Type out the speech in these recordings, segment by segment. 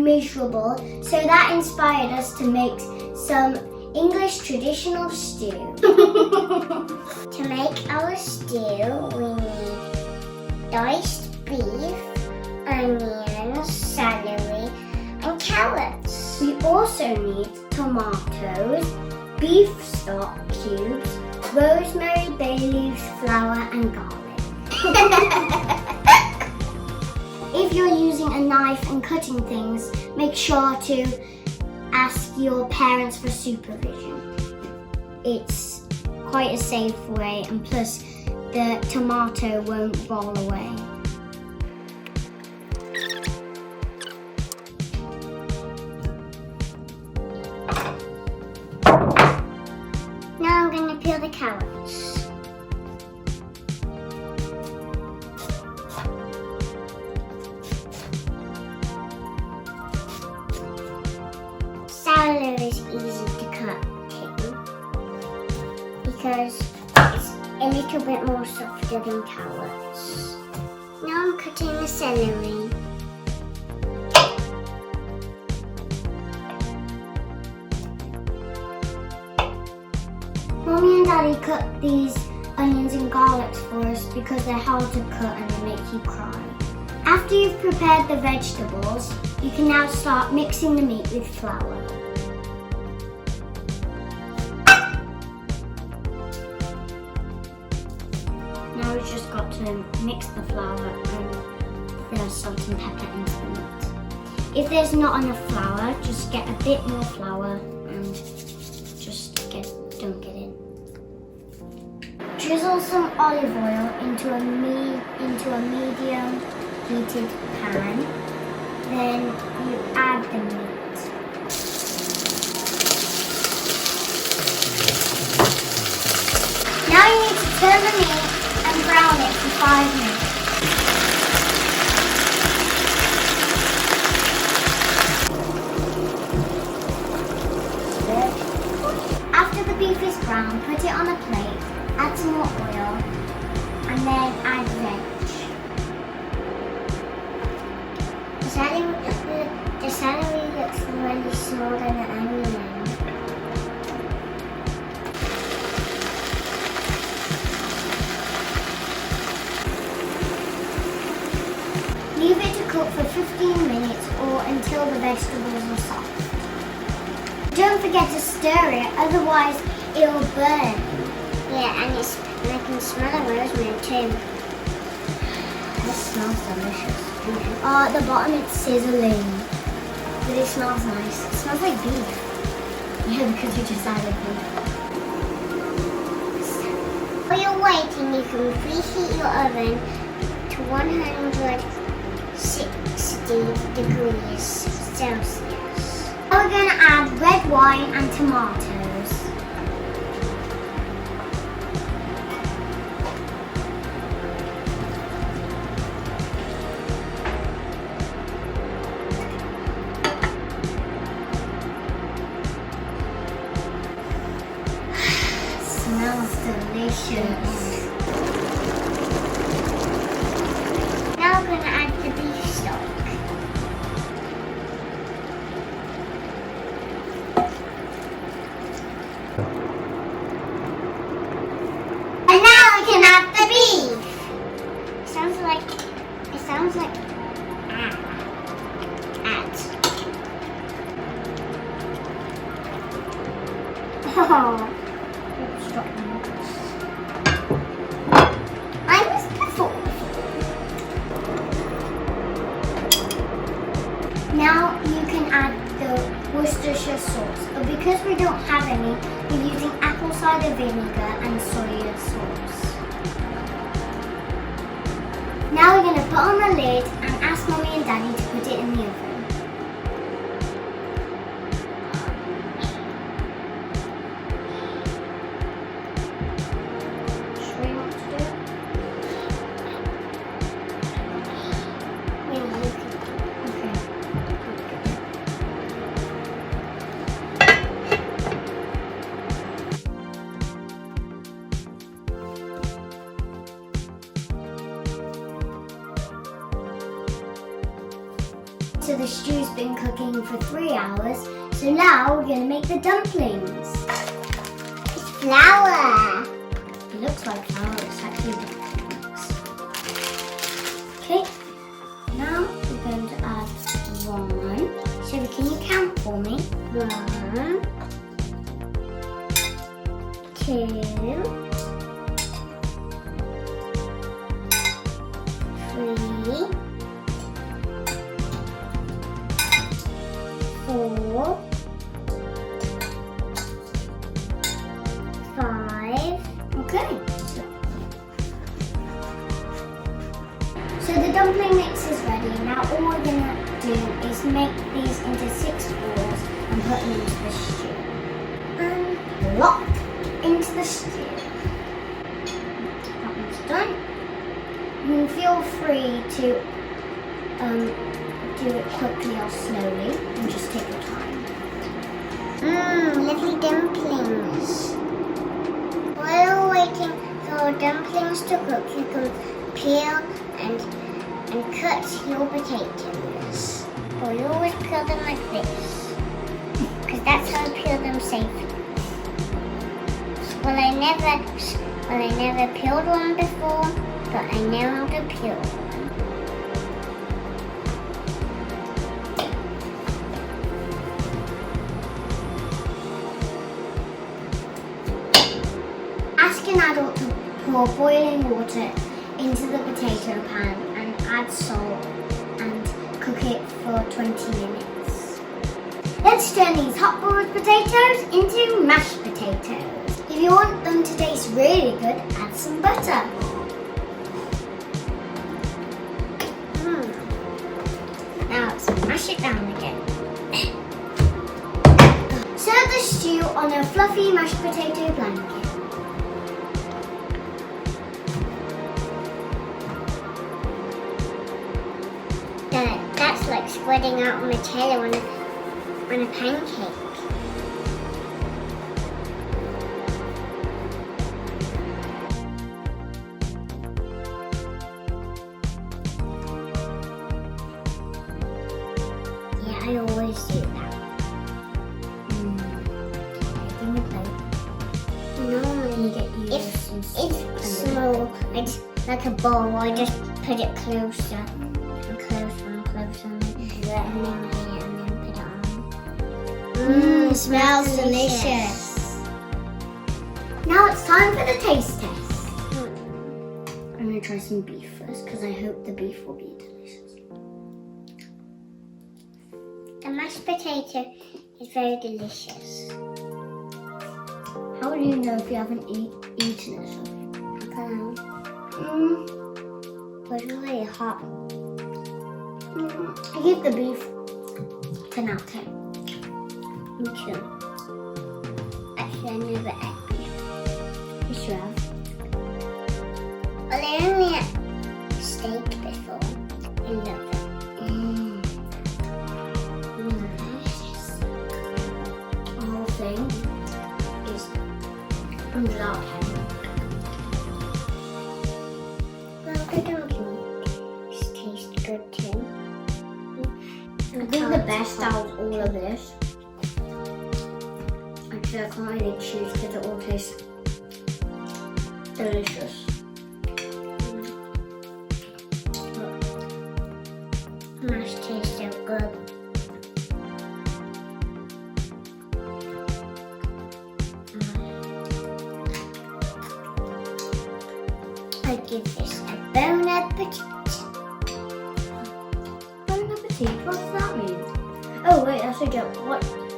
miserable, so that inspired us to make some English traditional stew. To make our stew, we need diced beef, onions, celery, and carrots. We also need tomatoes, beef stock cubes, rosemary, bay leaves, flour, and garlic. If you're using a knife and cutting things, make sure to ask your parents for supervision. It's quite a safe way, and plus the tomato won't roll away. Now I'm going to peel the carrots. Celery is easy to cut too, because it's a little bit more softer than carrots. Now I'm cutting the celery. Mommy and Daddy cut these onions and garlics for us because they're hard to cut and they make you cry. After you've prepared the vegetables, you can now start mixing the meat with flour. Now we've just got to mix the flour and the salt and pepper into the meat. If there's not enough flour, just get a bit more flour and just dunk it in. Drizzle some olive oil into a medium heated pan. Then you add the meat. Now you need to turn the meat and brown it for 5 minutes. After the beef is brown, put it on a plate, add some more oil, and then add veg. The celery looks really small than the onion. Leave it to cook for 15 minutes or until the vegetables are soft. Don't forget to stir it, otherwise it'll burn. Yeah, and I can smell the rosemary too. This smells delicious. Oh, at the bottom it's sizzling. But it smells nice. It smells like beef. Yeah, because we just added beef. While you're waiting, you can preheat your oven to 160 degrees Celsius. Now we're going to add red wine and tomatoes. Smells delicious. Now we're going to add the beef stock. And now we can add the beef. It sounds like add. Oh. I missed the fork. Now you can add the Worcestershire sauce, but because we don't have any, we're using apple cider vinegar and soy sauce. Now we're going to put on the lid and ask Mommy and Daddy to put it in the oven. So the stew's been cooking for 3 hours. So now we're going to make the dumplings. It's flour. It looks like flour, it's actually dumplings. Okay, now we're going to add 1. So can you count for me? 1, 2, 3, 4, 5. Okay. So the dumpling mix is ready. Now all we're going to do is make these into 6 balls and put them into the stew. And plop into the stew. That one's done. You can feel free to do it quickly or slowly and just take your time. Lovely dumplings. While waiting for dumplings to cook, you can peel and cut your potatoes. Or you always peel them like this, because that's how I peel them safely. Well, I never peeled one before, but I know how to peel one. Ask an adult to pour boiling water into the potato pan and add salt and cook it for 20 minutes. Let's turn these hot boiled potatoes into mashed potatoes. If you want them to taste really good, add some butter. Now let's mash it down again. Serve the stew on a fluffy mashed potato blanket. That's like spreading out Nutella on a pancake. Yeah, I always do that. Normally, if it's small, it's like a bowl, I just put it closer. And then put it on. Smells delicious. Now it's time for the taste test. I'm going to try some beef first because I hope the beef will be delicious. The mashed potato is very delicious. How do you know if you haven't eaten it? I don't know. But it's really hot. I give the beef 10 out of 10. Me too. Actually, I never ate beef. Yes, you have. Well, I only ate steak before. I love it. The whole thing is 100 out of 10. Well, the dumplings taste good too. I think the best out of all of this, actually I can't really choose because it all tastes delicious. Mash tastes so good. I give this a bon appetit. What does that mean? Oh wait, that's a joke.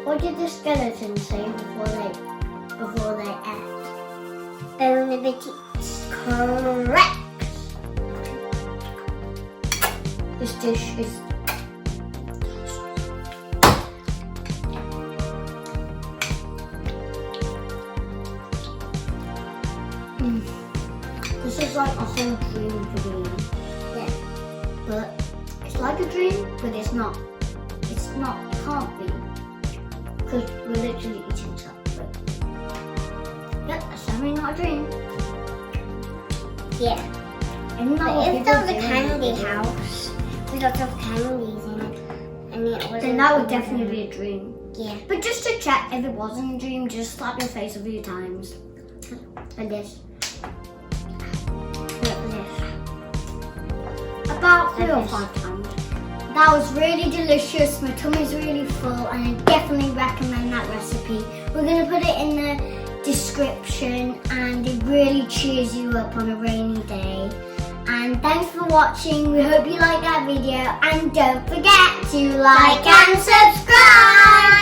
What did the skeleton say before they ate? Bon appetit. Correct. This dish is this is like a whole dream to be in. Yeah. But it's like a dream, but it's not. It's not. It can't be. Because we're literally eating chocolate. Yep, that's definitely not a dream. Yeah. And now if there's a candy house with lots of candies in it, and it was. Then that would definitely be a dream. Yeah. But just to check if it wasn't a dream, just slap your face a few times. Like this. Like this. About 3 or 5 times. That was really delicious. My tummy's really full, and I definitely recommend that recipe. We're going to put it in the description, and it really cheers you up on a rainy day. And thanks for watching. We hope you liked that video, and don't forget to like and subscribe.